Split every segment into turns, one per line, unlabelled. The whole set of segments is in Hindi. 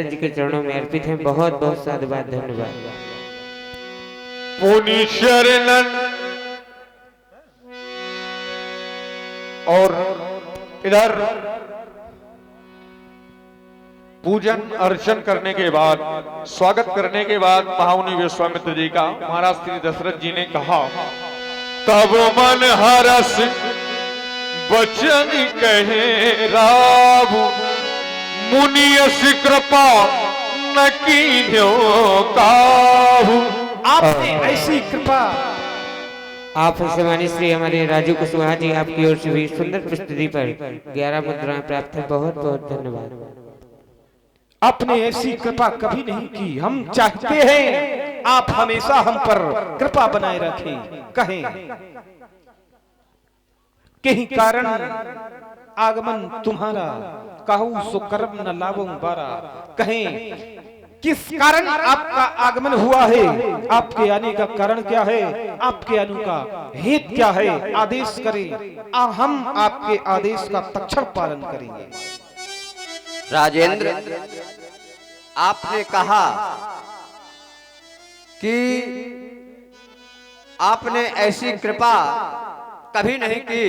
जी के चरणों में अर्पित है। बहुत बहुत साधुवाद, धन्यवाद।
पुनि शरणन और इधर पूजन अर्चन करने के बाद, स्वागत करने के बाद महामुनि विश्वामित्र जी का महाराज श्री दशरथ जी ने कहा, तब मन हरस बचन कहे राव, मुनियस कृपा न कीन्यो काहू।
आपने ऐसी कृपा।
आप सम्मानित श्री हमारे राजू कुशवाहा जी, आपकी ओर से भी सुंदर प्रस्तुति पर 11 मुद्राएं प्राप्त है। बहुत बहुत धन्यवाद।
आपने ऐसी कृपा कभी नहीं की। हम चाहते हैं आप हमेशा हम पर कृपा बनाए रखें। कहें कहीं कारण आगमन तुम्हारा, कहूँ सो कर्म न लाभों बारा। कहें किस कारण आपका आगमन हुआ है, आपके आने का कारण क्या है, आपके आने का हेतु क्या है, आदेश करें और हम आपके आदेश का तत्क्षण पालन करेंगे।
राजेंद्र, आपने कहा कि आपने ऐसी कृपा कभी नहीं की,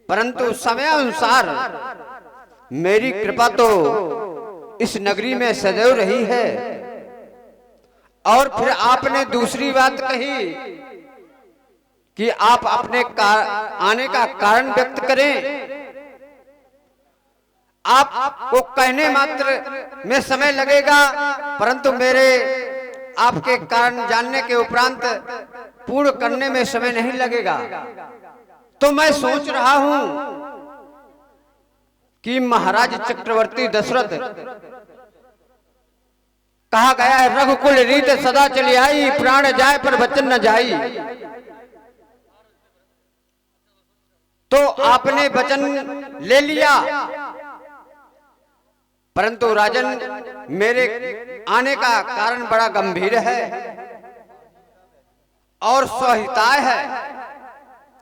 परंतु समय अनुसार मेरी कृपा तो इस नगरी में सदैव रही है। और फिर आपने दूसरी बात कही कि आप अपने आने का कारण व्यक्त करें। आपको कहने मात्र में समय लगेगा, परंतु मेरे आपके कारण जानने के उपरांत पूर्ण करने में समय नहीं लगेगा। तो मैं सोच रहा हूं कि महाराज चक्रवर्ती दशरथ, कहा गया है रघुकुल रीत सदा चली आई, प्राण जाए पर वचन न जाई। तो आपने वचन ले लिया, परंतु राजन मेरे आने का कारण बड़ा गंभीर है और स्वहिताय है,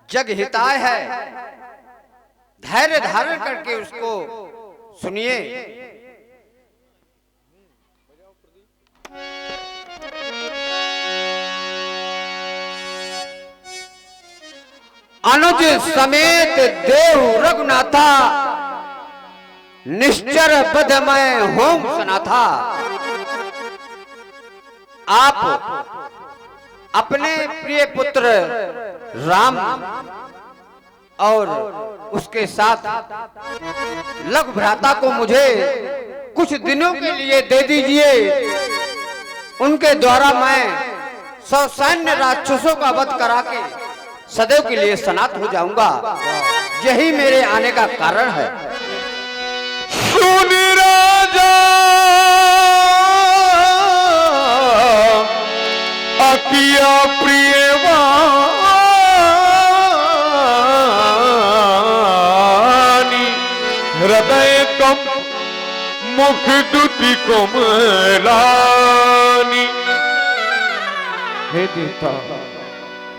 जगहिताय है। धैर्य धारण करके उसको सुनिए। अनुज समेत देव रघुनाथा, निश्चर बधमय होम सनाथा। आप अपने प्रिय पुत्र राम और उसके साथ लघु भ्राता को मुझे कुछ दिनों के लिए दे दीजिए। उनके द्वारा मैं 100 सैन्य राक्षसों का वध करा के सदैव के लिए सनात हो जाऊंगा। यही मेरे आने का कारण है।
सुन राजा अकिया प्रियवानी, हृदय कम मुख दुति कोमलानी।
हे देवता,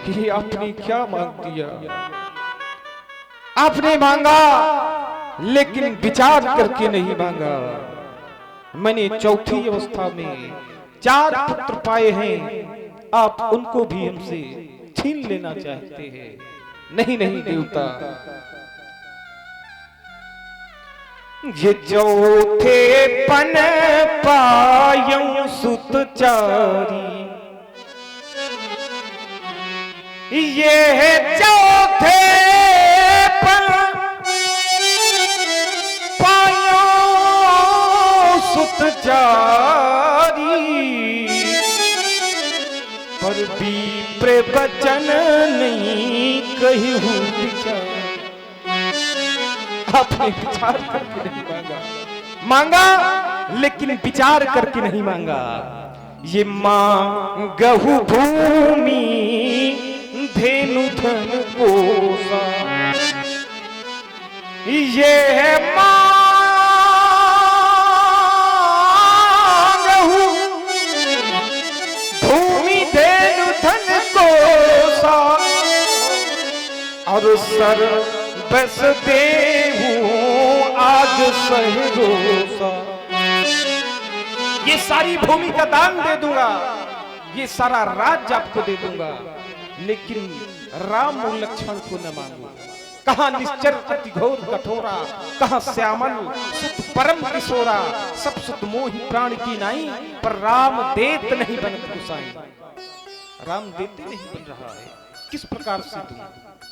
ये आपने क्या मांग दिया? आपने मांगा लेकिन विचार करके नहीं मांगा। मैंने चौथी अवस्था में 4 पुत्र पाए हैं, आप उनको भी हमसे छीन लेना चाहते हैं। नहीं नहीं देवता, ये चौथे पन पायं सुत चारी, ये चौथे पन पायं सुत चारी, पर विप्र वचन नहीं कहूँ विचार। आपने विचार करके नहीं मांगा, मांगा लेकिन विचार करके नहीं मांगा। ये मांगहु भूमि धेनु धन कोसा, ये मांगहु भूमि धेनु धन कोसा, और सर बस देहूं आज सहरोसा। ये सारी भूमि का दान दे दूंगा, ये सारा राज्य आपको दे दूंगा, लेकिन राम और लक्ष्मण को न मांगो। कहाँ निश्चर अति घोर कठोरा, कहाँ श्यामल सुत परम किशोरा, सब सुत मोहि प्राण की नाई, पर राम देत नहीं बनत गुसाई। राम देते नहीं बन रहा है, किस प्रकार से दूं?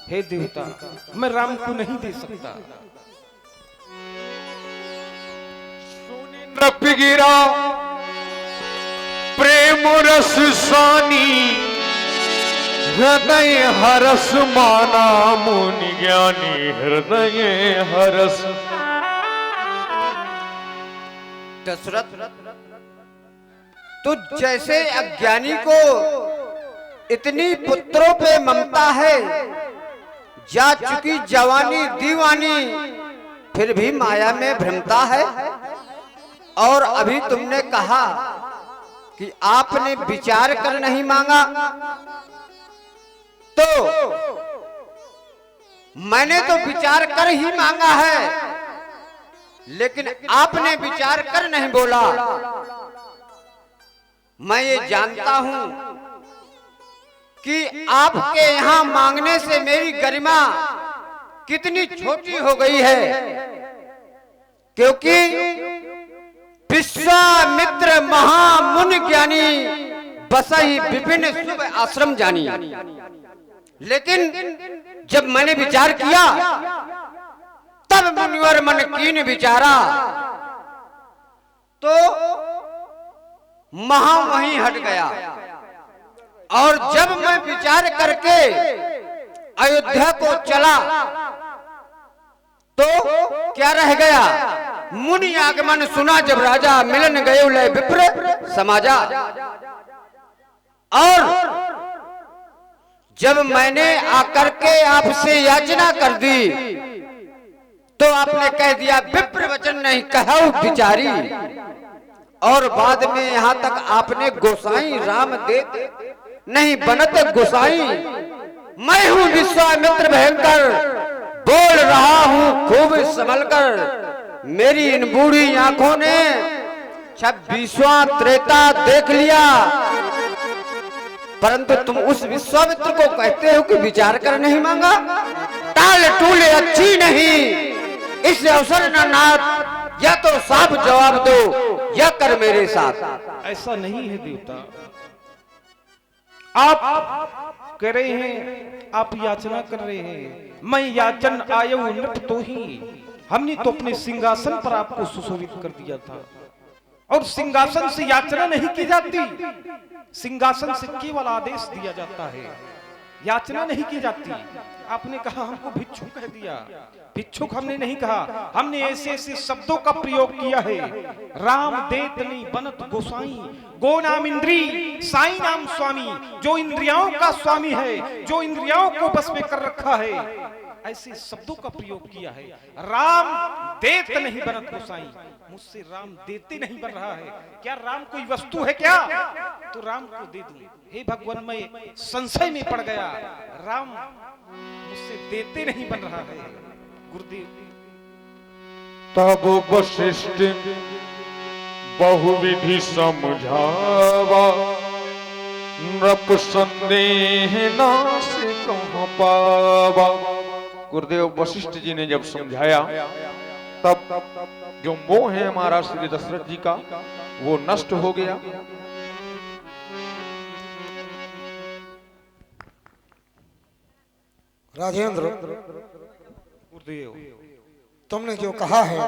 हे देवता, मैं राम को नहीं दे सकता।
नृप गिरा प्रेम रस सानी, हृदय हरस माना मुनि ज्ञानी, हृदय हरस।
दशरथ, तो जैसे अज्ञानी को इतनी पुत्रों पे ममता है, जा चुकी जवानी दीवानी, फिर भी माया में भ्रमता है। और अभी तुमने कहा कि आपने विचार कर नहीं मांगा, तो मैंने तो विचार कर ही मांगा है, लेकिन आपने विचार कर नहीं बोला। मैं ये जानता हूं कि आपके यहां मांगने से मेरी गरिमा कितनी छोटी हो गई है, क्योंकि विश्वामित्र महामुनि ज्ञानी, बसहि विभिन्न शुभ आश्रम जानी। लेकिन जब मैंने विचार किया, तब मुनिवर मन कीन विचारा, तो महा वहीं हट गया। और जब मैं विचार करके अयोध्या को चला, तो क्या रह गया? मुनि आगमन सुना जब राजा, मिलन गए लय विप्र समाजा। और जब मैंने आकर के आपसे याचना कर दी, तो आपने कह दिया विप्र वचन नहीं कहूं बिचारी। और बाद में यहां तक आपने गोसाई राम देते नहीं बनत गुसाई। मैं हूं विश्वामित्र भयंकर, बोल रहा हूं खूब संभलकर। मेरी इन बूढ़ी आंखों ने 26वां त्रेता देख लिया, परंतु तुम उस विश्वामित्र को कहते हो कि विचार कर नहीं मांगा। टाल टूले अच्छी नहीं, इस अवसर न नाथ, या तो साफ जवाब दो या कर मेरे साथ।
ऐसा नहीं है देवता, आप कह रहे हैं, आप याचना कर रहे हैं। मैं याचन आयु नृप तो ही, हमने तो अपने सिंहासन पर आपको सुशोभित कर दिया था। और सिंहासन से याचना नहीं की जाती, सिंहासन से केवल आदेश दिया जाता है, याचना नहीं की जाती। आपने कहा हमको भिक्षुक कह दिया, भिक्षुक हमने नहीं कहा, हमने ऐसे ऐसे शब्दों का प्रयोग किया है। राम देत नहीं बनत गोसाई, गो नाम इंद्री साई नाम स्वामी। जो इंद्रियों का स्वामी है, जो इंद्रियों को बस में कर रखा है, ऐसे शब्दों का प्रयोग किया है। राम देत नहीं बनत गोसाई, मुझसे राम देते नहीं बन रहा है। क्या राम कोई वस्तु है क्या? तो राम को दे दूं। हे भगवान, मैं संशय में पड़ गया, राम मुझसे देते नहीं बन रहा है। गुरुदेव,
तब वशिष्ठ बहुविधि समझावा, नृप संदेह नाश कहाँ पावा। गुरुदेव वशिष्ठ जी ने जब समझाया, तब जो मोह है हमारा श्री दशरथ जी का, वो नष्ट हो गया।
राजेंद्र,
गुरुदेव,
तुमने जो कहा है,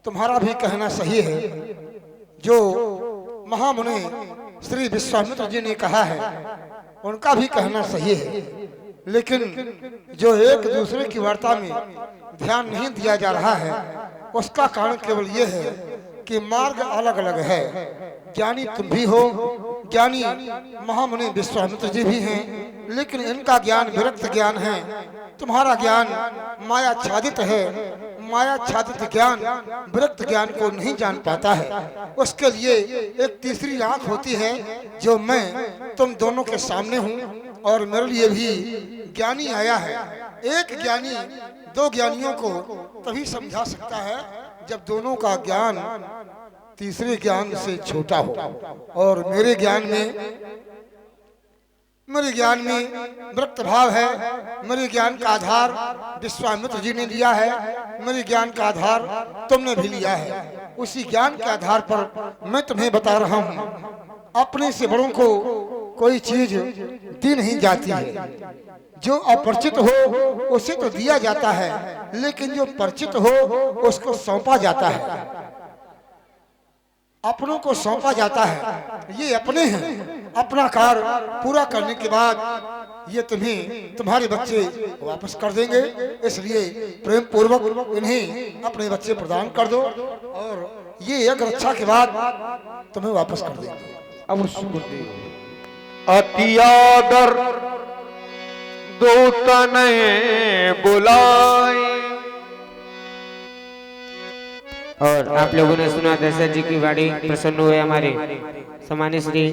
तुम्हारा भी कहना सही है। जो महामुनि श्री विश्वामित्र जी ने कहा है, उनका भी कहना सही है। लेकिन जो एक दूसरे की वार्ता में ध्यान नहीं दिया जा रहा है, उसका कारण केवल ये है कि मार्ग अलग अलग है। ज्ञानी तुम भी हो, ज्ञानी महामुनि विश्वामित्र जी भी हैं, लेकिन इनका ज्ञान विरक्त ज्ञान है, तुम्हारा ज्ञान माया छादित है। माया छादित ज्ञान विरक्त ज्ञान को नहीं जान पाता है। उसके लिए एक तीसरी आंख होती है, जो मैं तुम दोनों के सामने हूँ, और मेरे लिए भी ज्ञानी आया है। एक ज्ञानी दो ज्ञानियों को तभी समझा सकता है जब दोनों का ज्ञान तीसरे ज्ञान से छोटा हो। और मेरे ज्ञान में विरक्त भाव है। मेरे ज्ञान का आधार विश्वामित्र जी ने दिया है, मेरे ज्ञान का आधार तुमने भी लिया है। उसी ज्ञान के आधार पर मैं तुम्हें बता रहा हूँ, अपने से बड़ों को कोई चीज दी नहीं जाती है। जो अपरिचित हो उसे तो दिया जाता है, लेकिन जो परिचित हो उसको सौंपा जाता है, अपनों को सौंपा जाता है। ये अपने हैं, अपना कार्य पूरा करने के बाद ये तुम्हें तुम्हारे बच्चे वापस कर देंगे। इसलिए प्रेम पूर्वक इन्हें अपने बच्चे प्रदान कर दो और ये एक रक्षा के बाद तुम्हें वापस कर देंगे।
अवश्य गुरुदेव।
अति आदर दो तनये बुलाए।
और आप लोगों ने सुना दशरथ जी की वाणी। प्रसन्न हुए हमारे सम्मानित श्री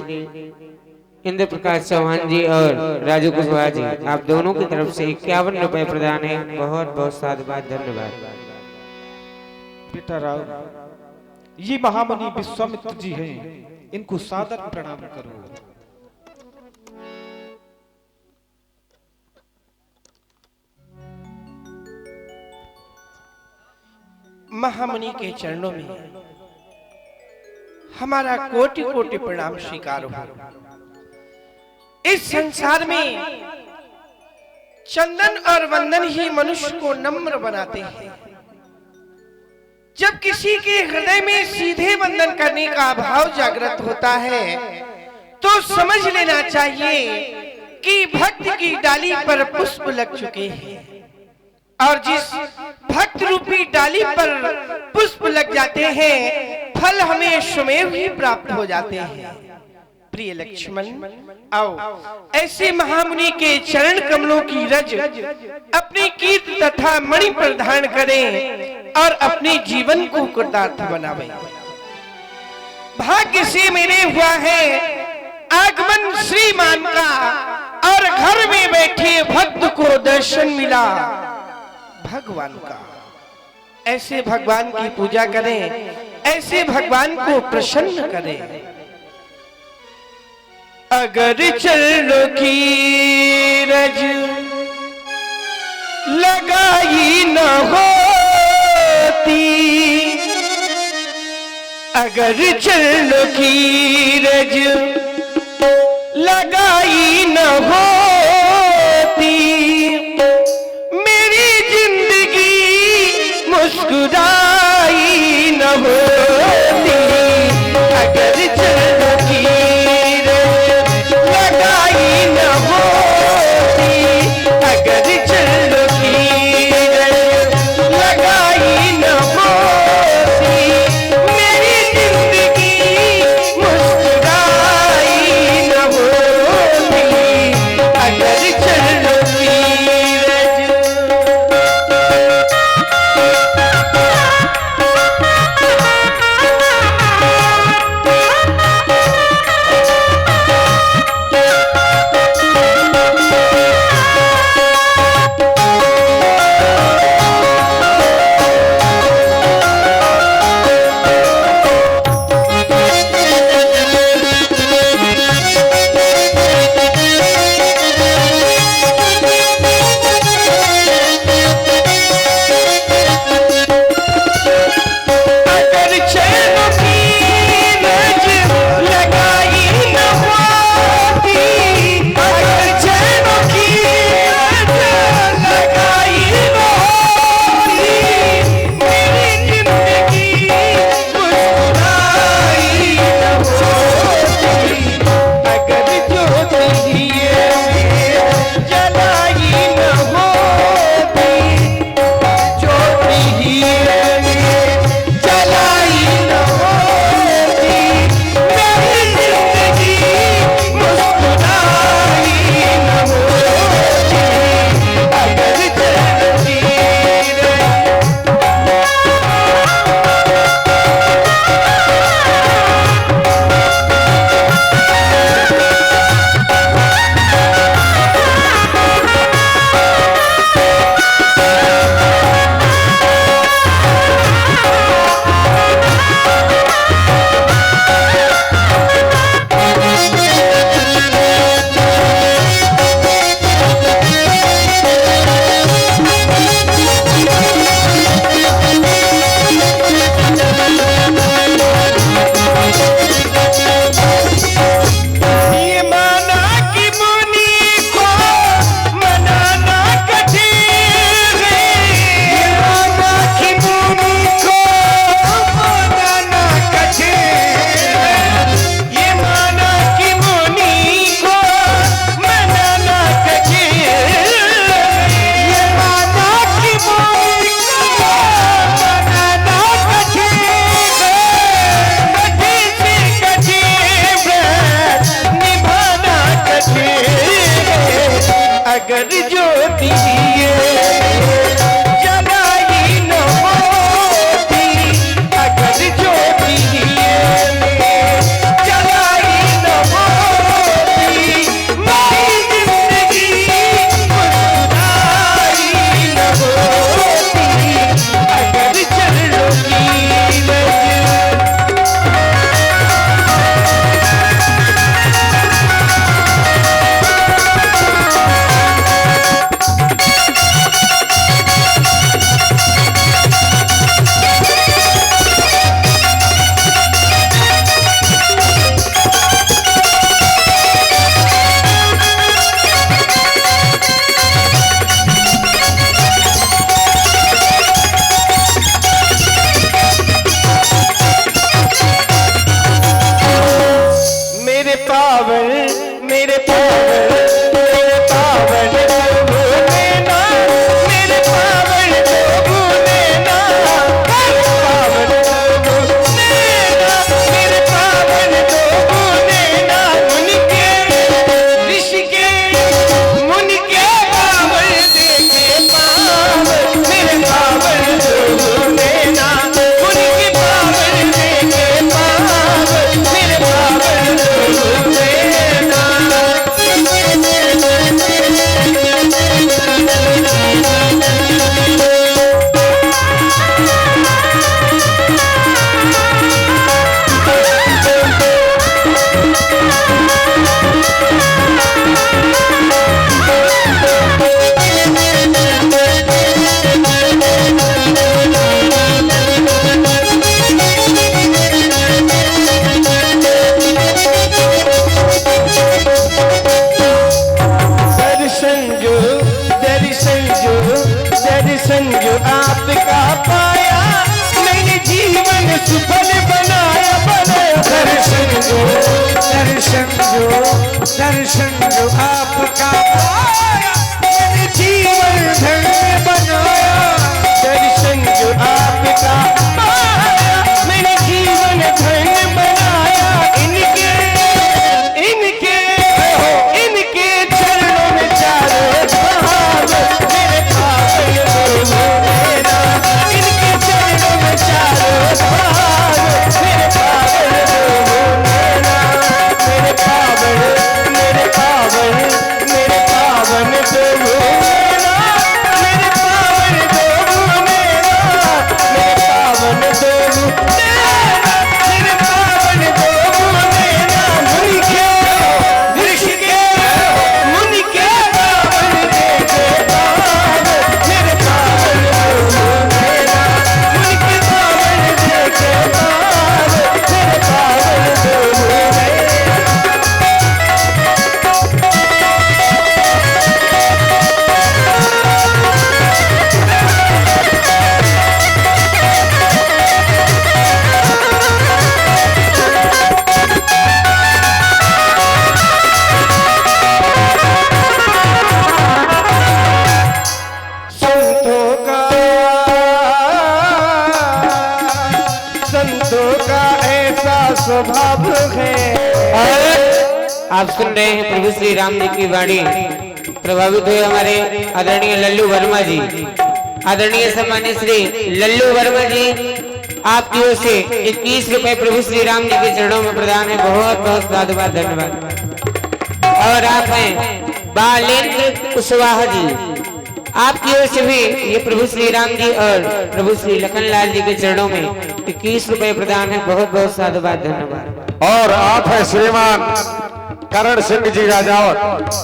इंद्र प्रकाश चौहान जी और राजू कुशवाहा जी, आप दोनों की तरफ से 51 रुपए प्रदान है। बहुत बहुत साधुवाद, धन्यवाद।
बेटा राव, ये महामुनि विश्वामित्र जी हैं, इनको सादर प्रणाम करो।
महामुनि के चरणों में हमारा कोटि कोटि प्रणाम स्वीकार हो। इस संसार में चंदन और वंदन ही मनुष्य को नम्र बनाते हैं। जब किसी के हृदय में सीधे वंदन करने का भाव जागृत होता है तो समझ लेना चाहिए कि भक्त की डाली पर पुष्प लग चुके हैं। और जिस भक्त रूपी डाली पर पुष्प लग जाते हैं, फल हमें स्वयं ही प्राप्त हो जाते हैं। प्रिय लक्ष्मण, आओ ऐसे महामुनि के चरण कमलों की रज अपनी कीर्त तथा मणि पर धारण करें और अपने जीवन को कृतार्थ बनावें। भाग्य से मेरे हुआ है आगमन श्रीमान का और घर में बैठे भक्त को दर्शन मिला भगवान का। ऐसे भगवान की पूजा करें, ऐसे भगवान को प्रसन्न करें। अगर चरणों की रज लगाई न होती, अगर चरणों की रज लगाई न होती, मेरी जिंदगी मुस्कुराई न होती। अगर चरणों की रज लगाई न होती, अगर चरणों की रज लगाई न होती, मेरी जिंदगी मुस्कुराई न होती।
दर्शन जो आपका पाया मेरे जीवन धन्य बनाया। दर्शन जो आपका पाया मेरे जीवन धन्य बनाया। इनके इनके इनके चरणों में चारों धाम मेरे पावन मेरा। इनके चरणों में चारों धाम मेरे पावन मेरा। मेरे पावन मेरे पावन मेरे पावन प्रभु मेरा। मेरे पावन प्रभु मेरा। मेरे पावन प्रभु मेरा। मेरे पावन प्रभु मेरा। मुनि के ऋष के मुनि के पावन देखे पावन मेरे पावन प्रभु मेरा। मुनि के पावन देखे पावन मेरे पावन प्रभु मेरा। संतों का ऐसा स्वभाव है।
आप सुन रहे हैं प्रभु श्री राम जी की वाणी। प्रभावित हुए हमारे आदरणीय लल्लू वर्मा जी। आदरणीय सम्मान्य श्री लल्लू वर्मा जी, आपकी ओर से 21 रुपए प्रभु श्री राम जी के चरणों में प्रदान है। बहुत बहुत साधुवाद, धन्यवाद। और आप हैं बालेंद्र कुशवाहा जी, आपकी ओर से भी ये प्रभु श्री राम जी और प्रभु श्री लखनलाल जी के चरणों में 21 रुपए प्रदान है। बहुत बहुत साधुवाद, धन्यवाद।
और आप है श्रीमान करण सिंह जी राजावत,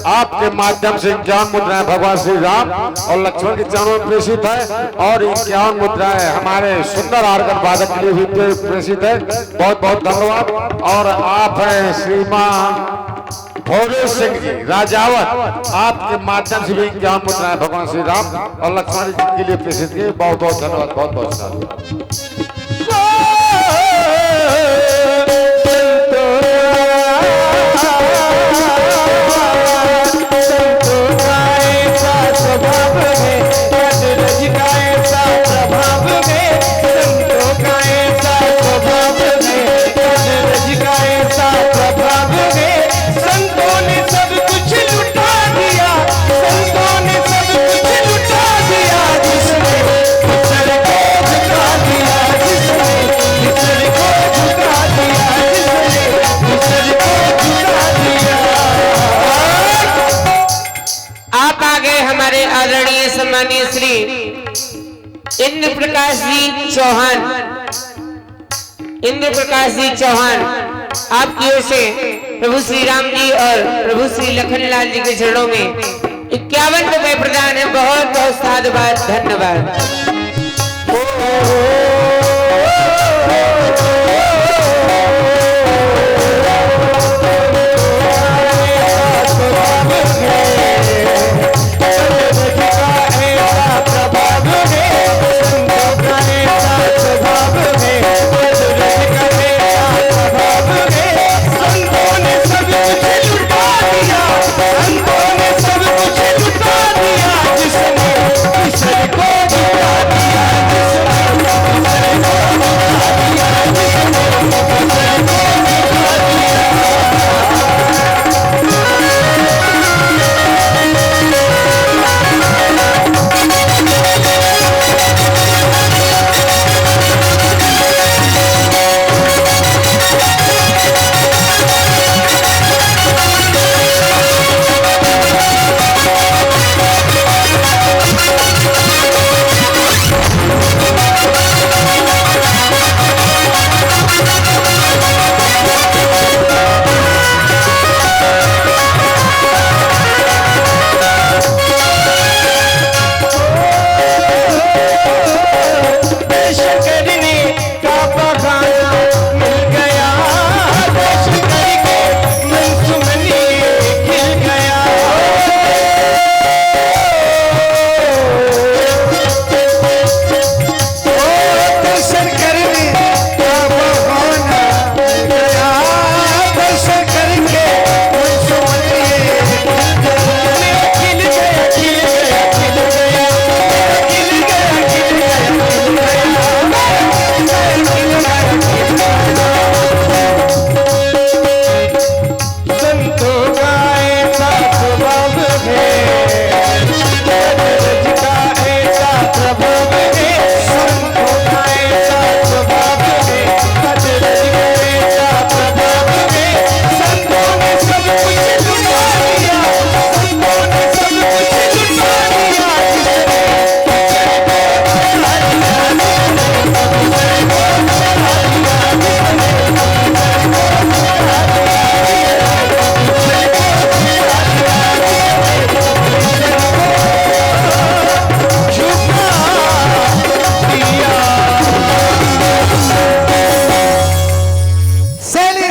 आपके माध्यम से 51 मुद्राएं भगवान श्री राम और लक्ष्मण के चरणों में प्रेषित है। और 51 मुद्राएं हमारे सुंदर आर्गन वादक के लिए भी प्रेषित है। बहुत बहुत धन्यवाद। और आप है श्रीमान भोले सिंह जी राजावत, आपके माध्यम से भी 51 मुद्राएं भगवान श्री राम और लक्ष्मण जी के लिए प्रेषित किए। बहुत बहुत धन्यवाद, बहुत बहुत धन्यवाद।
स्वभाव है रज का ऐसा प्रभाव है। संतों का ऐसा स्वभाव है रज का ऐसा प्रभाव है। संतों ने सब कुछ लुटा दिया। संतों ने सब कुछ लुटा दिया। जिसने ईश्वर को झुका दिया। जिसने ईश्वर को झुका दिया। जिसने ईश्वर को झुका दिया।
आप आ गए हमारे आदरणीय सम्मानीय श्री इंद्र प्रकाश जी चौहान। इंद्र प्रकाश जी चौहान, आपकी ओर से प्रभु श्री राम जी और प्रभु श्री लखनलाल जी के चरणों में 51 रुपए प्रदान है। बहुत बहुत साधुवाद, धन्यवाद।
जिसने ईश्वर को झुका दिया। जिसने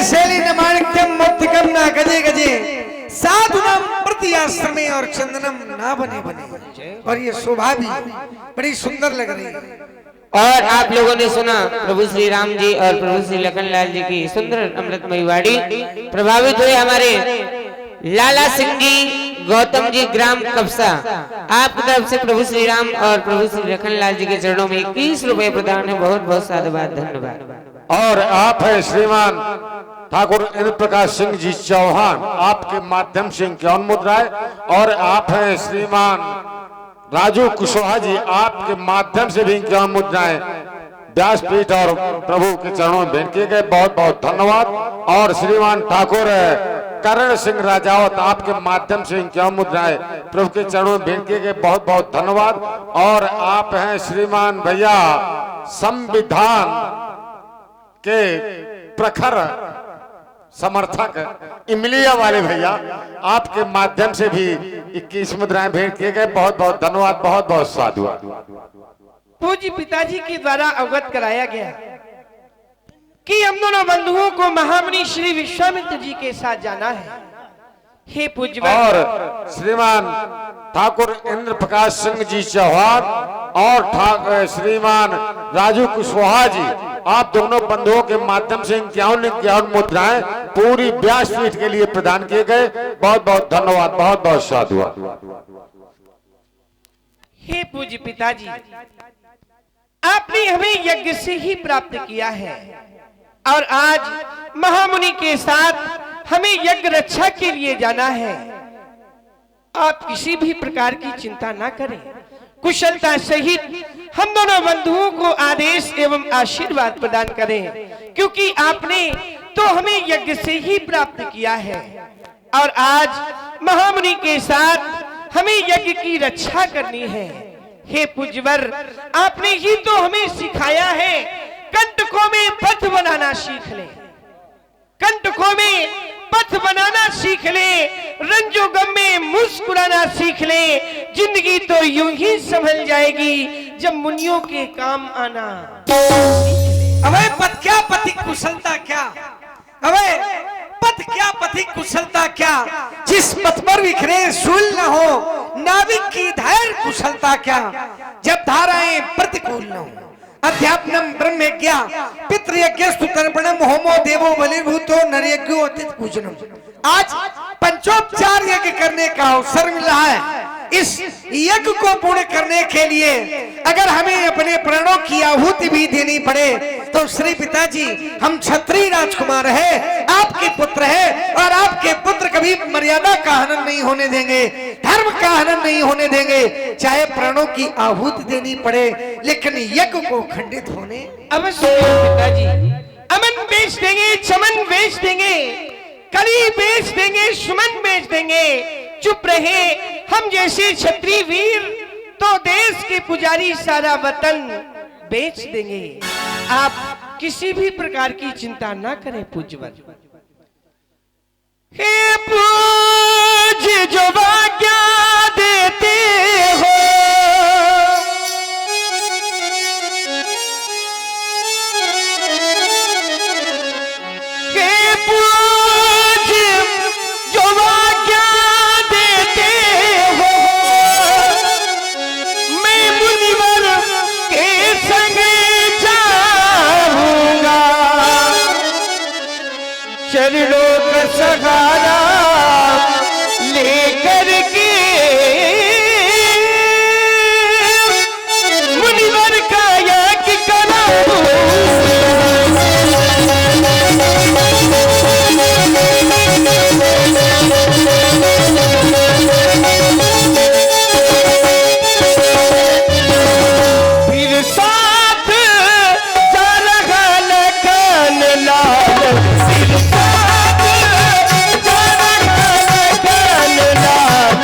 शैली नमाणिक्यम मौक्तिकम ना गजे गजे साधुनाम प्रति आश्रमे और चंदनम ना बने बने। और ये शोभा भी बड़ी सुंदर लग रही है।
और आप लोगों ने सुना प्रभु श्री राम जी और प्रभु श्री लखनलाल जी की सुंदर अमृतमयी वाणी। प्रभावित हुए हमारे लाला सिंह जी, गौतम जी, ग्राम कबसा। आपकी तरफ से प्रभु श्री राम और प्रभु श्री लखनलाल जी के चरणों में 21 रुपए प्रदान है। बहुत बहुत साधुवाद, धन्यवाद।
और आप है श्रीमान ठाकुर इंद्र प्रकाश सिंह जी चौहान, आपके माध्यम से इक्यावन मुद्राएं। और आप हैं श्रीमान राजू कुशवाहा जी, आपके माध्यम से भी इक्यावन मुद्राएं व्यासपीठ और प्रभु के चरणों में भेंट किए गए। बहुत बहुत धन्यवाद। और श्रीमान ठाकुर करण सिंह राजावत, आपके माध्यम से इक्यावन मुद्राएं प्रभु के चरणों में भेंट किए गए। बहुत बहुत धन्यवाद। और आप हैं श्रीमान भैया संविधान के प्रखर समर्थक इमलिया वाले भैया, आपके माध्यम से भी 21 मुद्राएं भेंट किए गए। बहुत बहुत धन्यवाद, बहुत बहुत साधुवाद।
पूज्य पिताजी के द्वारा अवगत कराया गया कि हम दोनों बंधुओं को महामुनि श्री विश्वामित्र जी के साथ जाना है। हे पूज्य
और श्रीमान ठाकुर इंद्र प्रकाश सिंह जी चौहान और श्रीमान राजू कुशवाहा जी, आप दोनों बंधुओं के माध्यम से 51 मुद्राएं पूरी व्यासपीठ के लिए प्रदान किए गए। बहुत बहुत धन्यवाद, बहुत बहुत साधुवाद।
हे पूज्य पिताजी, आपने हमें यज्ञ से ही प्राप्त किया है और आज महामुनि के साथ हमें यज्ञ रक्षा के लिए जाना है। आप किसी भी प्रकार की चिंता ना करें, कुशलता सहित हम दोनों बंधुओं को आदेश एवं आशीर्वाद प्रदान करें, क्योंकि आपने तो हमें यज्ञ से ही प्राप्त किया है और आज महामुनि के साथ हमें यज्ञ की रक्षा करनी है। हे पूज्यवर, आपने ही तो हमें सिखाया है कंटकों में पथ बनाना सीख ले, कंटकों में पथ बनाना सीख ले, रंजो गम में मुस्कुराना सीख ले। जिंदगी तो यूं ही संभल जाएगी जब मुनियों के काम आना।
अबे पथ क्या पथिक कुशलता क्या, अबे पथ क्या पथिक कुशलता क्या, जिस पथ पर विखरे सूल न हो नाविक की धैर्य कुशलता क्या। जब धाराएं प्रतिकूल न हो अध्यात्मम ब्रह्मज्ञा पितृयज्ञस्तु तर्पणम होमो देवो बलिर्भूतो नरयज्ञो अतिथि पूजनम। आज पंचोपचार यज्ञ करने का अवसर मिला है। इस यज्ञ को पूर्ण करने के लिए अगर हमें अपने प्राणों की आहुति भी देनी पड़े तो श्री पिताजी, हम क्षत्रिय राजकुमार है, आपके पुत्र है और आपके पुत्र कभी मर्यादा का हनन नहीं होने देंगे, धर्म का हनन नहीं होने देंगे। चाहे प्राणों की आहुति देनी पड़े लेकिन यज्ञ को खंडित होने
अवश्य पिताजी। अमन बेच देंगे, चमन बेच देंगे, कली बेच देंगे, सुमन बेच देंगे। चुप रहे, हम जैसे क्षत्रिय वीर तो देश के पुजारी सारा वतन बेच देंगे। आप किसी भी प्रकार की चिंता ना करें पूज्यवर। हे पूज्य जो आज्ञा देते हो, हे पूज्य जो आज्ञा देते हो, मैं मुनिवर के संग जाऊंगा, चरणों का सहारा लेकर के मुनिवर का यज्ञ कराऊंगा। फिर साथ जा रहा लखन लाल, फिर साथ जा रहा लखन लाल,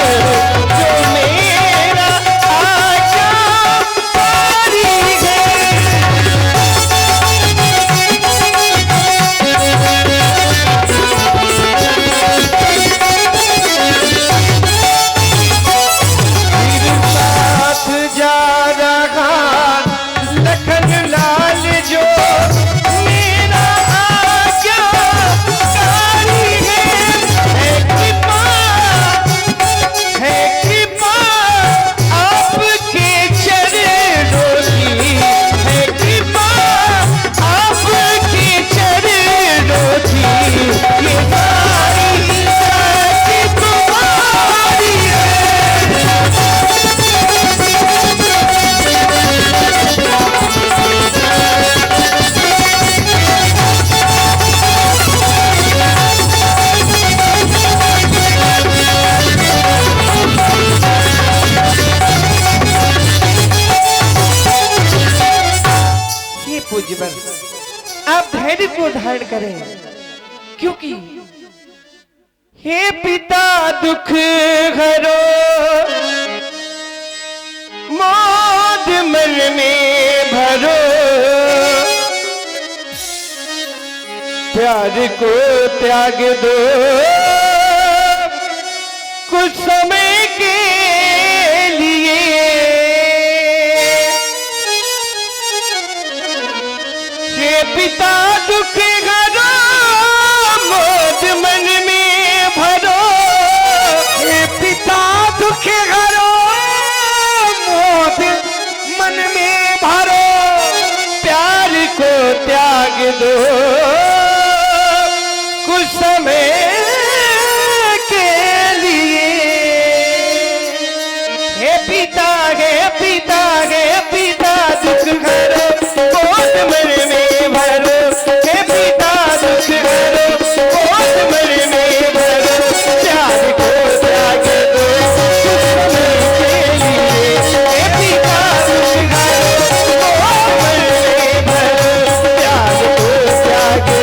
धारण करें, क्योंकि हे पिता दुख हरो मोद मन में भरो, प्यार को त्याग दो कुछ समय के लिए, हे पिता दुख हरो मोद मन में भरो, हे पिता दुख हरो मोद मन में भरो, प्यार को त्याग दो कुछ समय के लिए, हे पिता दुख हरो मोद मन में भरो, हे पिता दुख हरो मोद मन में भरो, प्यार को त्याग दो कुछ समय के लिए, हे पिता दुख हरो मोद मन में भरो, प्यार को त्याग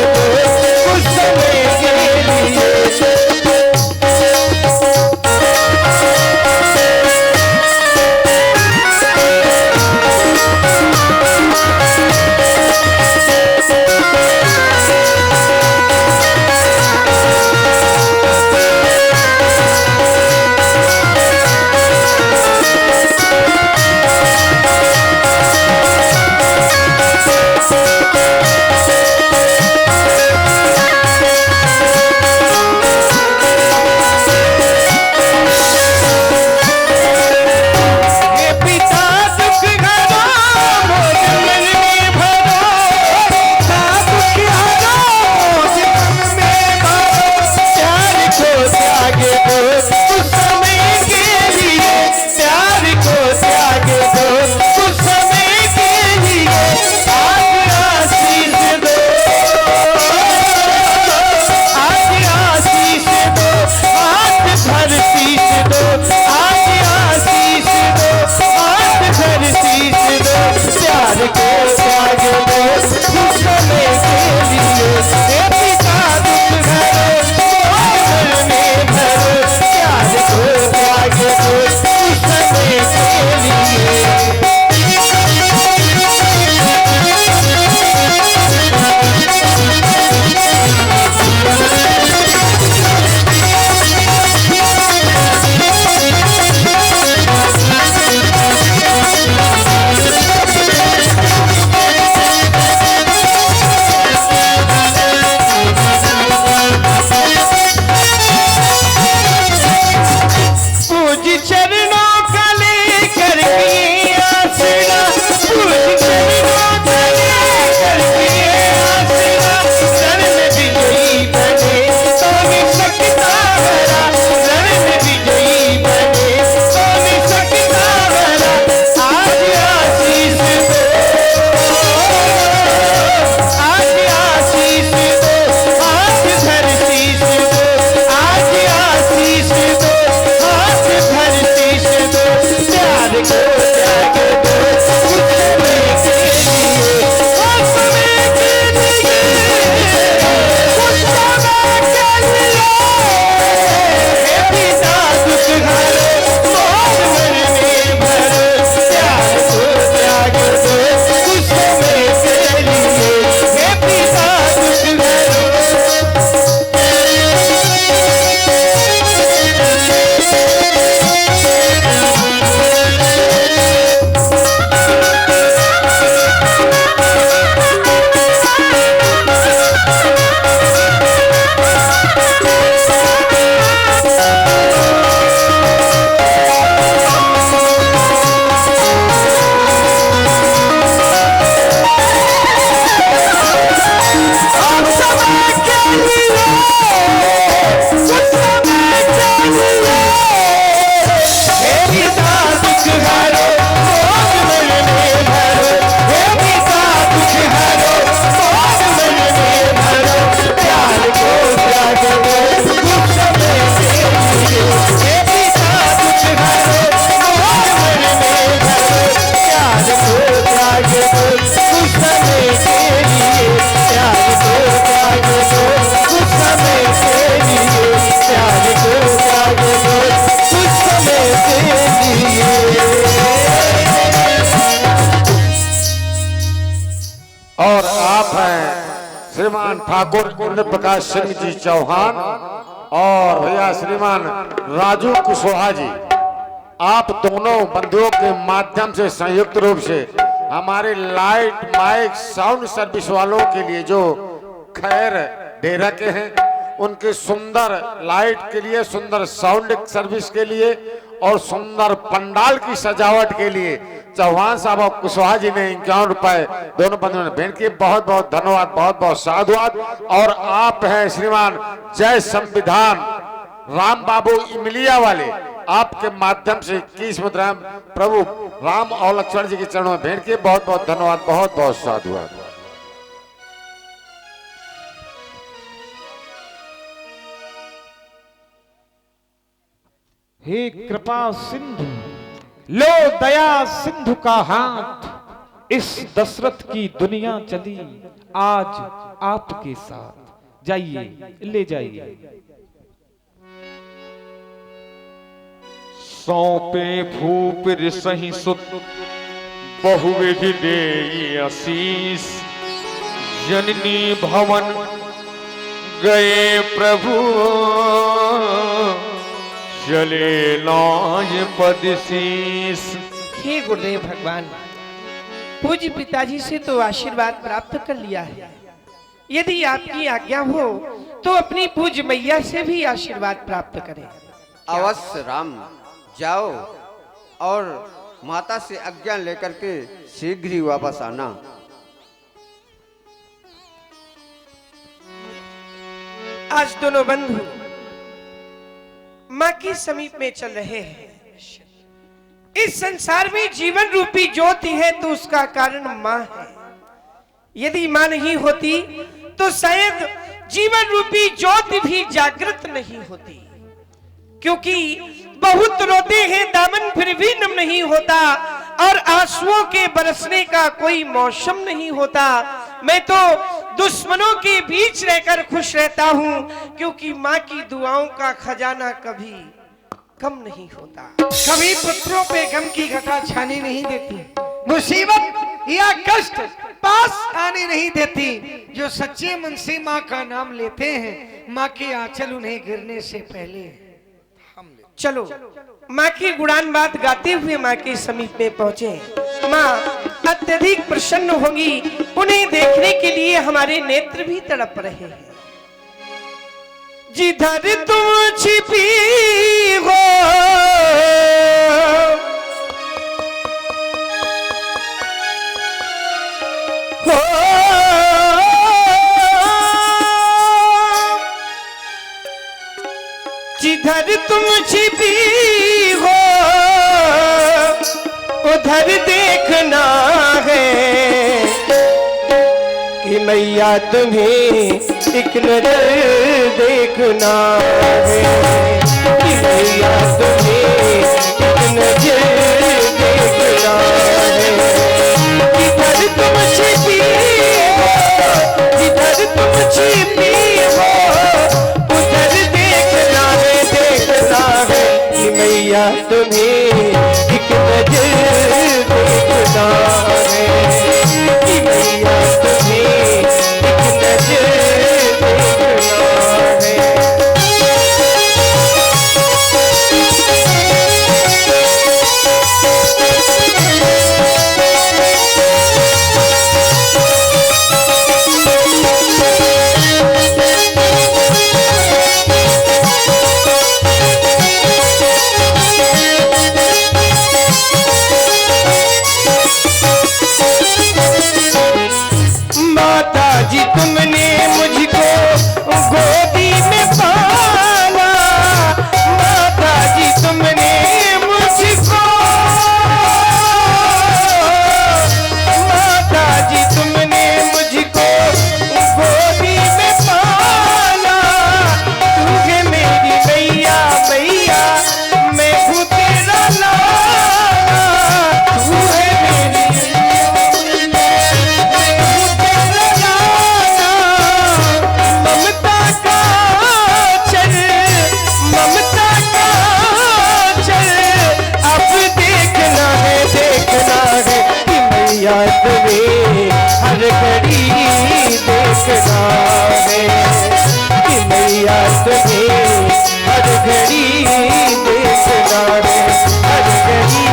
ठाकुर इंद्र प्रकाश सिंह जी चौहान और भैया श्रीमान राजू कुशवाहा जी, आप दोनों बंधुओं के माध्यम से संयुक्त रूप से हमारे लाइट माइक साउंड सर्विस वालों के लिए जो खैर दे रखे हैं, उनके सुंदर लाइट के लिए, सुंदर साउंड सर्विस के लिए और सुंदर पंडाल की सजावट के लिए चौहान साहब और कुशवाहा जी ने 51 रुपए दोनों बंधुओं ने भेंट किए। बहुत बहुत धन्यवाद, बहुत बहुत साधुवाद। और आप हैं श्रीमान जय संविधान राम बाबू इमलिया वाले, आपके माध्यम से 21 मुद्राएं प्रभु राम और लक्ष्मण जी के चरणों में भेंट किए। बहुत बहुत धन्यवाद, बहुत बहुत साधुवाद।
हे कृपा सिंधु, लो दया सिंधु का हाथ, इस दशरथ की दुनिया चली आज आपके साथ। जाइए, ले जाइए।
सौंपे भूप सही सुत बहुविधि देई आशीष, जननी भवन गए प्रभु चले लाज पद शीस।
हे गुरुदेव भगवान, पूज्य पिताजी से तो आशीर्वाद प्राप्त कर लिया है। यदि आपकी आज्ञा हो तो अपनी पूज्य मैया से भी आशीर्वाद प्राप्त करें।
अवश्य राम, जाओ और माता से आज्ञा लेकर के शीघ्र ही वापस आना।
आज दोनों बंधु माँ के समीप में चल रहे हैं। इस संसार में जीवन रूपी ज्योति है तो उसका कारण माँ है। यदि माँ नहीं होती तो शायद जीवन रूपी ज्योति भी जागृत नहीं होती, क्योंकि बहुत रोते हैं दामन फिर भी नम नहीं होता और आंसुओं के बरसने का कोई मौसम नहीं होता। मैं तो दुश्मनों के बीच रहकर खुश रहता हूँ, क्योंकि माँ की दुआओं का खजाना कभी कम नहीं होता।
कभी पुत्रों पे गम की घटा छानी नहीं देती, मुसीबत या कष्ट पास आने नहीं देती। जो सच्चे मन से माँ का नाम लेते हैं, माँ के आंचल उन्हें गिरने से पहले
चलो माँ की गुणान बात गाते हुए माँ के समीप में पहुंचे। माँ अत्यधिक प्रसन्न होंगी, उन्हें देखने के लिए हमारे नेत्र भी तड़प रहे हैं। जिधर तुम छिपी हो जिधर तुम छिपी हो उधर देखना है कि मैया तुम्हें एक नजर देखना है, कि मैया तुम्हें एक नजर देखना है। जिधर तुम छिपी हो, जिधर तुम छिपी हो उधर देखना है, देखना है कि मैया तुम्हें एक नजर देखना है, कि मैया तुम्हें एक नजर देखना है।
दिया तुम्हें हर घड़ी देखना है, हर घड़ी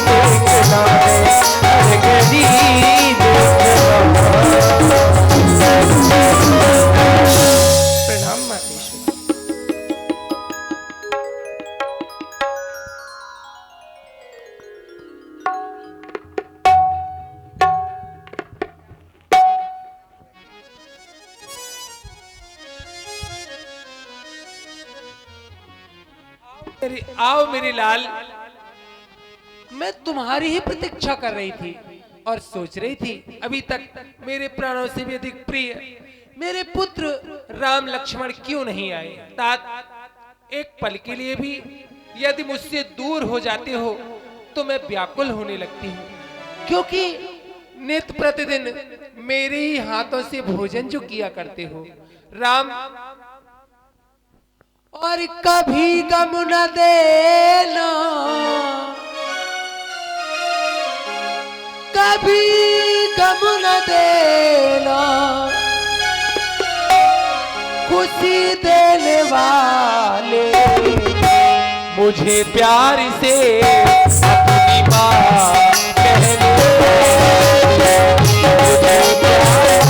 देखना है, हर घड़ी
प्रणाम मातेश्वरी।
आओ मेरे लाल, मैं तुम्हारी ही प्रतीक्षा कर रही थी और सोच रही थी अभी तक मेरे प्राणों से भी अधिक प्रिय मेरे पुत्र राम लक्ष्मण क्यों नहीं आए। तात एक पल के लिए भी यदि मुझसे दूर हो जाते हो तो मैं व्याकुल होने लगती हूँ, क्योंकि नित्य प्रतिदिन मेरे ही हाथों से भोजन जो किया करते हो राम, और कभी गम न देना, कभी गम न देना, खुशी देने वाले मुझे प्यार से अपनी माँ कहने, मुझे प्यार से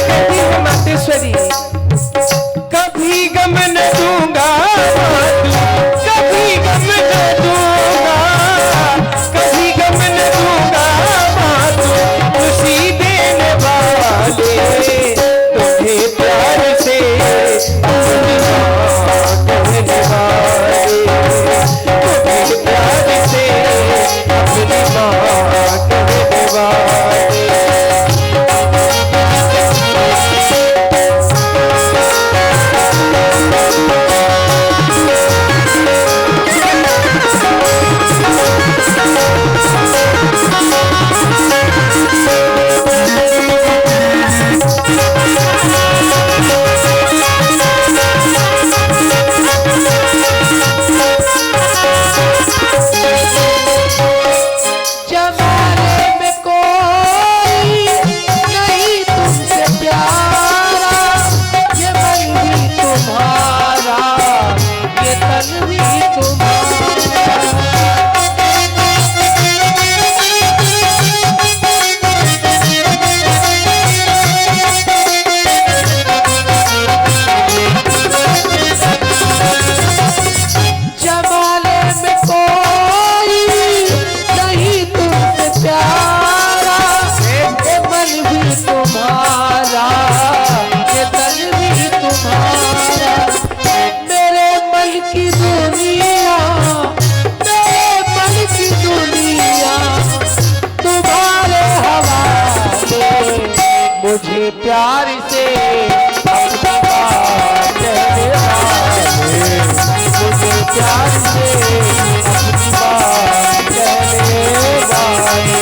अपनी माँ
मातेश्वरी।
कभी गम न दूंगा, कभी गम न दूंगा, कभी गम न दूंगा, खुशी देने वाले तुम्हें प्यार से अपनी माँ कहने वाले, तुम्हें प्यार से अपनी माँ कहने वाले। मुझे प्यार से अपनी बात कहने वाले, मुझे प्यार से अपनी बात कहने वाले।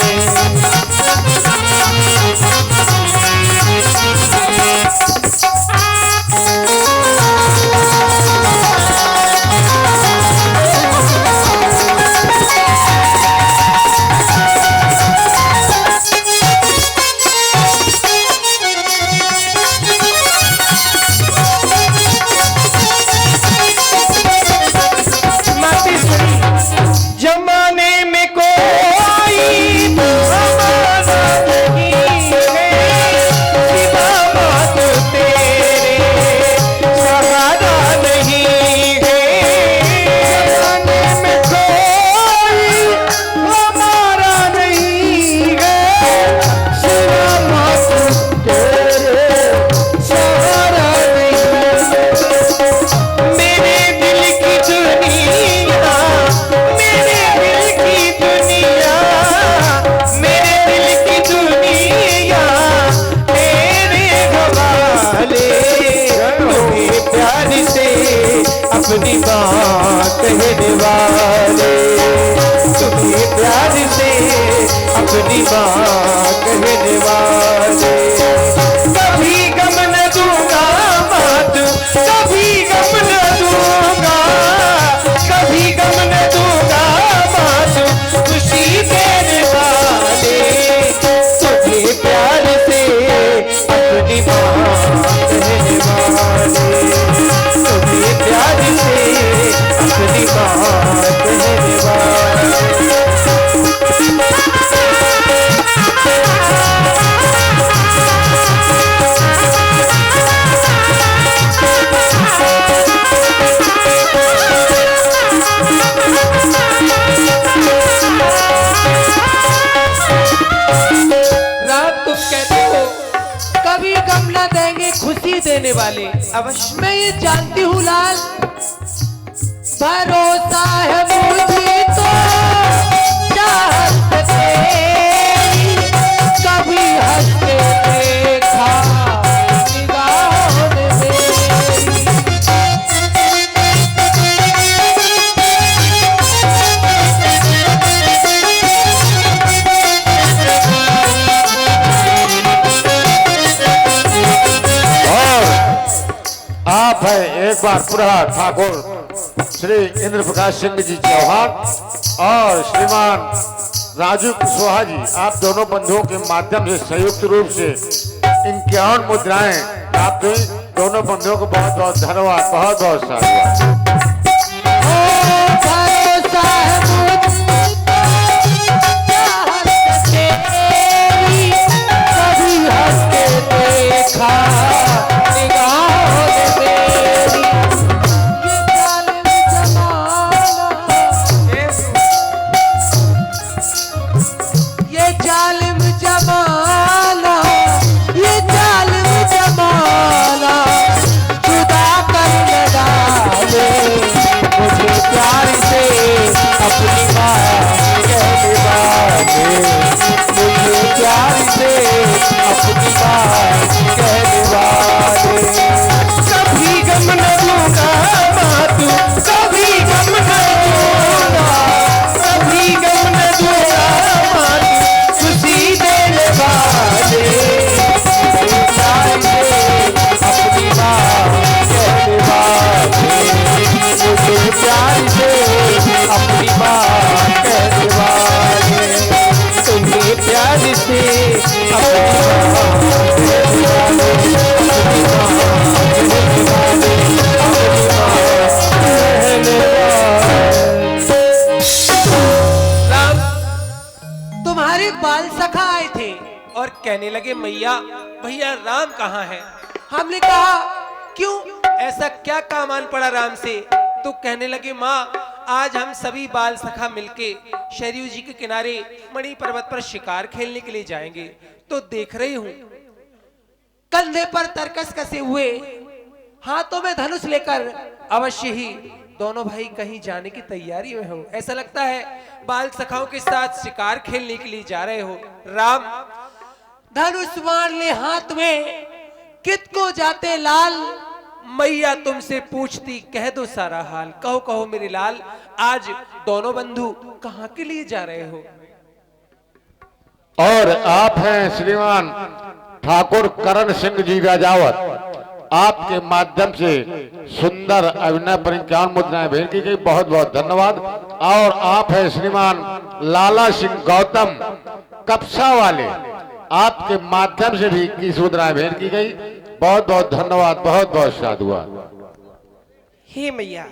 अपनी बात कहने वाले, तुम्हें प्यार से अपनी बात कहने वाले। कभी गम न दूंगा बात, कभी गम न दूंगा, कभी गम न दूंगा बात,
ही देने वाले।
अवश्य।
मैं ये जानती हूँ लाल, भरोसा है मुझे तो चाहत तेरी, कभी हंस के देखा निगाहों में मेरी।
आप है एक बार पुनः ठाकुर श्री इंद्र प्रकाश सिंह जी चौहान और श्रीमान राजू कुशवाहा जी, आप दोनों बंधुओं के माध्यम से संयुक्त रूप से इन 51 मुद्राएं प्राप्त हुई। दोनों बंधुओं को बहुत बहुत धन्यवाद, बहुत बहुत साधुवाद।
कभी गम न दूंगा मातू, कभी गम न दूंगा, कभी गम न दूंगा मातू, खुशी देने वाले प्यार से अपनी बात कहने वाले, मुझे प्यार से अपनी बात कहने वाले, तुम्हें प्यार से
राम, तुम्हारे बाल सखा आए थे और कहने लगे मैया भैया राम कहाँ है। हमने कहा क्यों, ऐसा क्या काम आन पड़ा राम से। तो कहने लगे माँ आज हम सभी बाल सखा मिलके शरयू जी के किनारे मणि पर्वत पर शिकार खेलने के लिए जाएंगे। तो देख रही हूँ कंधे पर तरकस कसे हुए, हाथों में धनुष लेकर अवश्य ही दोनों भाई कहीं जाने की तैयारी में हो। ऐसा लगता है बाल सखाओं के साथ शिकार खेलने के लिए जा रहे हो। राम, धनुष बाण ले हाथ में, कित को जाते लाल, मैया तुमसे पूछती कह दो सारा हाल। कहो कहो मेरे लाल, आज दोनों बंधु कहाँ के लिए जा रहे हो।
और आप हैं श्रीमान ठाकुर करण सिंह जी राजावत, आपके माध्यम से सुंदर अभिनय पर 51 मुद्राएं भेंट की गई, बहुत बहुत धन्यवाद। और आप हैं श्रीमान लाला सिंह गौतम कपसा वाले, आपके माध्यम से भी 21 मुद्राएं भेंट की गई, बहुत बहुत धन्यवाद, बहुत बहुत साधुवाद।
हे मैया,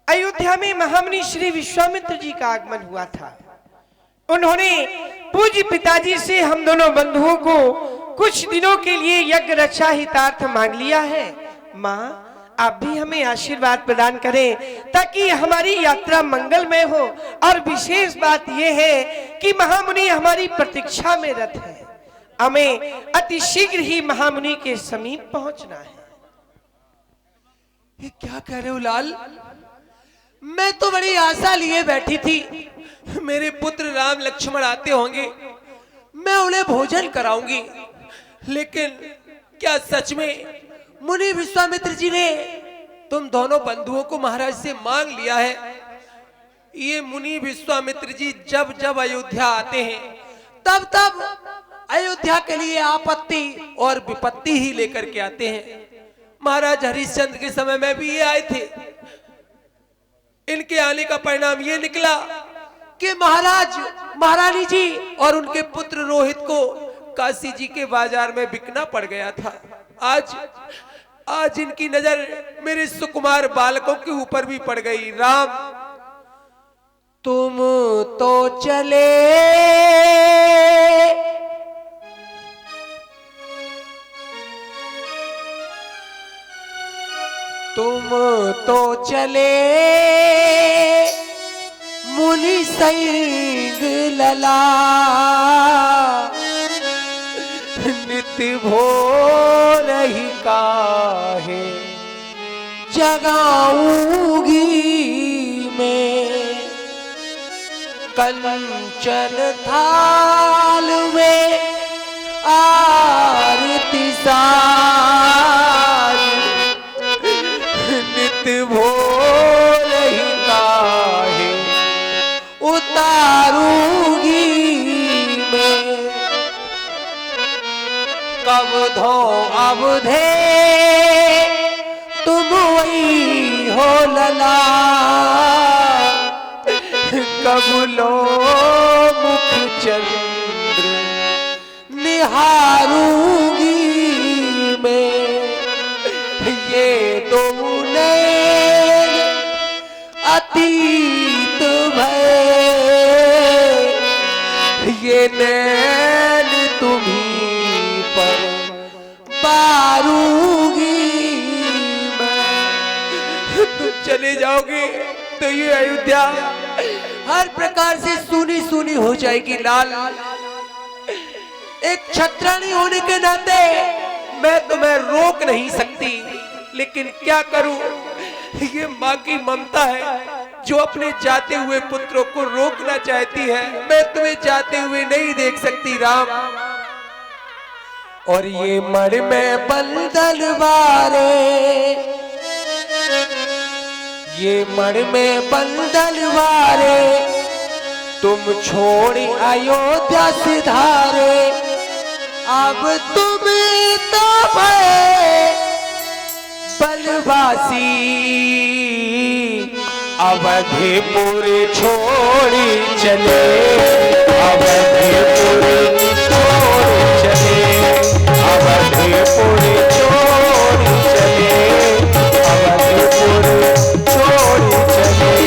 अयोध्या में महामुनि श्री विश्वामित्र जी का आगमन हुआ था। उन्होंने पूज्य पिताजी से हम दोनों बंधुओं को कुछ दिनों के लिए यज्ञ रक्षा हितार्थ मांग लिया है। माँ आप भी हमें आशीर्वाद प्रदान करें ताकि हमारी यात्रा मंगलमय हो। और विशेष बात यह है कि महामुनि हमारी प्रतीक्षा में रत है, हमें अति शीघ्र ही महामुनि के समीप पहुंचना है।
ये क्या कह रहे हो लाल, मैं तो बड़ी आशा लिए बैठी थी मेरे पुत्र राम लक्ष्मण आते होंगे, मैं उन्हें भोजन कराऊंगी। लेकिन क्या सच में मुनि विश्वामित्र जी ने तुम दोनों बंधुओं को महाराज से मांग लिया है। ये मुनि विश्वामित्र जी जब जब अयोध्या आते हैं तब तब अयोध्या के लिए आपत्ति और विपत्ति ही लेकर के आते हैं। महाराज हरिश्चंद्र के समय में भी ये आए थे। इनके आने का परिणाम ये निकला कि महाराज महारानी जी और उनके पुत्र रोहित को काशी जी के बाजार में बिकना पड़ गया था। आज इनकी नजर मेरे सुकुमार बालकों के ऊपर भी पड़ गई। राम
तुम तो चले मुनि संग लला,
नित भोर ही काहे जगाऊंगी मैं, कंचन थाल में आरती सारी नित भोर ही काहे उतारूंगी मैं, कब धो अब धे तुम वही हो लला, कब लो मुख चंद्र निहारूंगी मैं, ये दो नैन अतीत भय, ये नैन तुम्हीं पर बारूंगी मैं। तुम चले जाओगे तो ये अयोध्या हर प्रकार से सूनी सूनी हो जाएगी लाल। एक क्षत्राणी होने के नाते मैं तुम्हें रोक नहीं सकती, लेकिन क्या करूं, ये माँ की ममता है जो अपने जाते हुए पुत्रों को रोकना चाहती है। मैं तुम्हें जाते हुए नहीं देख सकती राम। और ये मर में बंधन वारे, ये मर में बंधन वारे, तुम छोड़ी अयोध्या सिधारे, अब तुम तो बनवासी अवधिपुर छोड़ी चले, अवधिपुर छोड़ी चले, अवधिपुर छोड़ी चले, अवधिपुर छोड़ी चले।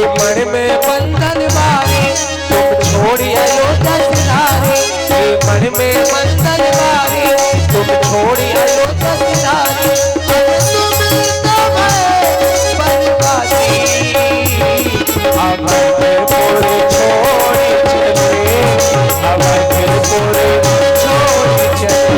मन में बंधन वारे, तुम छोड़ी अयोध्या सिधारे, ये मन में बंधन वारे, तुम छोड़ी अयोध्या सिधारे, तुम तो बनवासी अवधिपुर छोड़ी चले, अवधिपुर छोड़ी चले।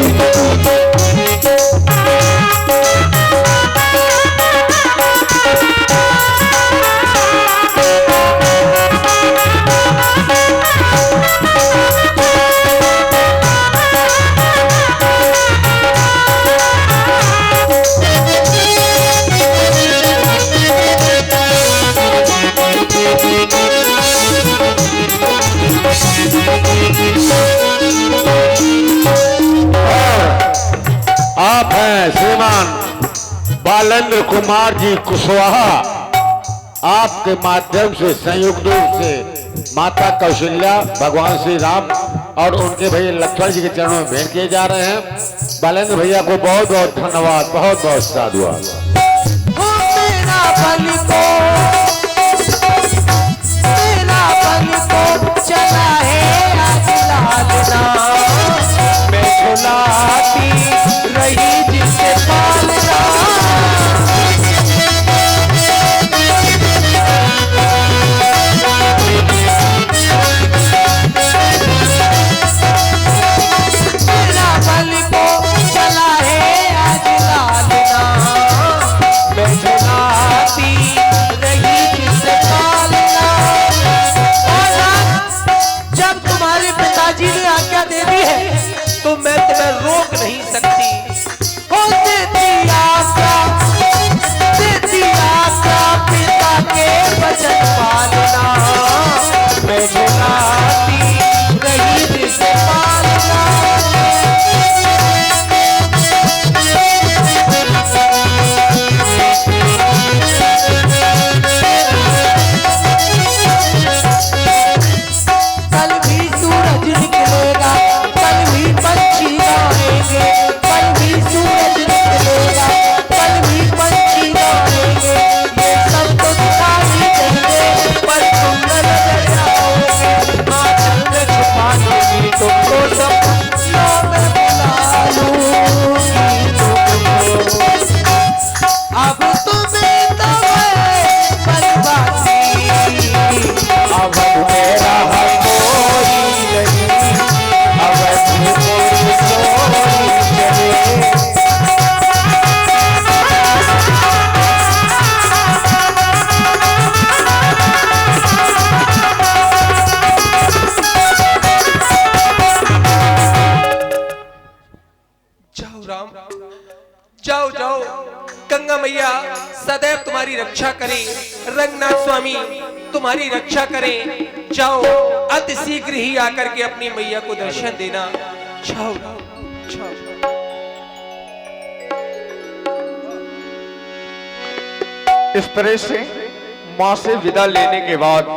आप हैं श्रीमान बालेंद्र कुमार जी कुशवाहा। आपके माध्यम से संयुक्त रूप से माता कौशल्या, भगवान श्री राम और उनके भैया लक्ष्मण जी के चरणों में भेंट किए जा रहे हैं। बालेंद्र भैया को बहुत बहुत धन्यवाद, बहुत बहुत साधुवाद।
चला है आज लालना, मैं झुलाती रही जिसे पालना, मेरा बल को चला है आज लालना, मैं झुलाती रही जिसे पालना,
मैया सदैव तुम्हारी रक्षा करे, रंगनाथ स्वामी तुम्हारी रक्षा करें। जाओ अति शीघ्र ही आकर के अपनी मैया को दर्शन देना। जाओ जाओ।
इस तरह से मां से विदा लेने के बाद